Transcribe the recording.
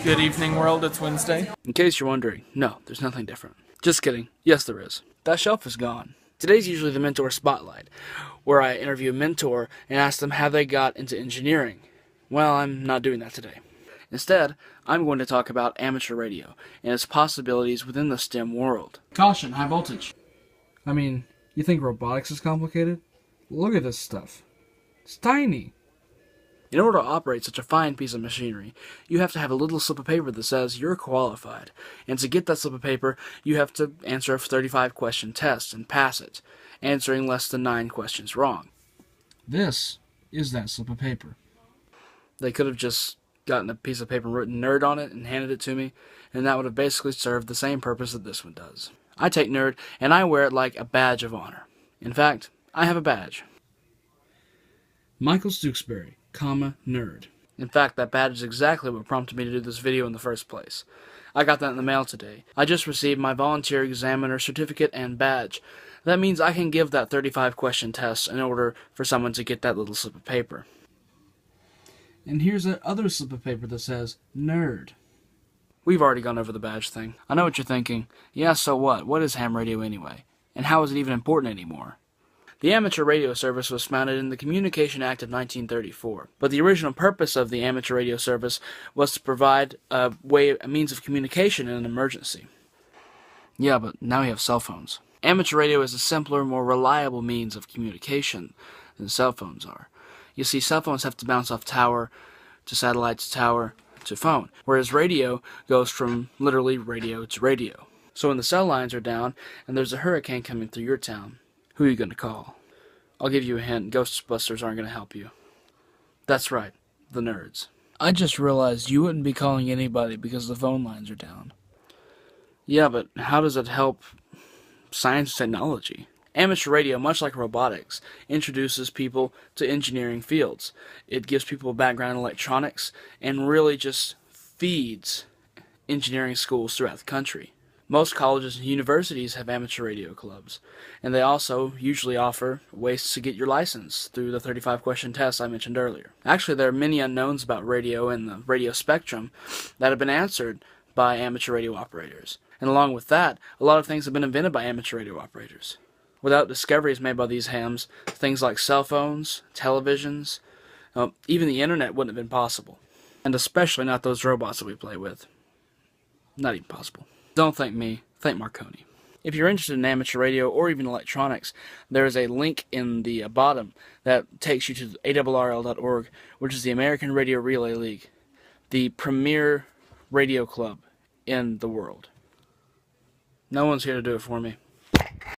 Good evening, world. It's Wednesday. In case you're wondering, no, there's nothing different. Just kidding. Yes, there is. That shelf is gone. Today's usually the Mentor Spotlight, where I interview a mentor and ask them how they got into engineering. Well, I'm not doing that today. Instead, I'm going to talk about amateur radio and its possibilities within the STEM world. Caution, high voltage. I mean, you think robotics is complicated? Look at this stuff. It's tiny. In order to operate such a fine piece of machinery, you have to have a little slip of paper that says you're qualified. And to get that slip of paper, you have to answer a 35-question test and pass it, answering less than 9 questions wrong. This is that slip of paper. They could have just gotten a piece of paper written nerd on it and handed it to me, and that would have basically served the same purpose that this one does. I take nerd, and I wear it like a badge of honor. In fact, I have a badge. Michael Stooksbury, nerd. In fact, that badge is exactly what prompted me to do this video in the first place. I got that in the mail today. I just received my volunteer examiner certificate and badge. That means I can give that 35-question test in order for someone to get that little slip of paper. And here's that other slip of paper that says nerd. We've already gone over the badge thing. I know what you're thinking. Yeah, so what? What is ham radio anyway? And how is it even important anymore? The amateur radio service was founded in the Communication Act of 1934, but the original purpose of the amateur radio service was to provide a means of communication in an emergency. Yeah, but now we have cell phones. Amateur radio is a simpler, more reliable means of communication than cell phones are. You see, cell phones have to bounce off tower to satellite to tower to phone, whereas radio goes from literally radio to radio. So when the cell lines are down and there's a hurricane coming through your town, who are you going to call? I'll give you a hint. Ghostbusters aren't going to help you. That's right. The nerds. I just realized you wouldn't be calling anybody because the phone lines are down. Yeah, but how does it help science and technology? Amateur radio, much like robotics, introduces people to engineering fields. It gives people a background in electronics and really just feeds engineering schools throughout the country. Most colleges and universities have amateur radio clubs, and they also usually offer ways to get your license through the 35-question test I mentioned earlier. Actually, there are many unknowns about radio and the radio spectrum that have been answered by amateur radio operators. And along with that, a lot of things have been invented by amateur radio operators. Without discoveries made by these hams, things like cell phones, televisions, even the internet wouldn't have been possible. And especially not those robots that we play with. Not even possible. Don't thank me, thank Marconi. If you're interested in amateur radio or even electronics, there is a link in the bottom that takes you to ARRL.org, which is the American Radio Relay League, the premier radio club in the world. No one's here to do it for me.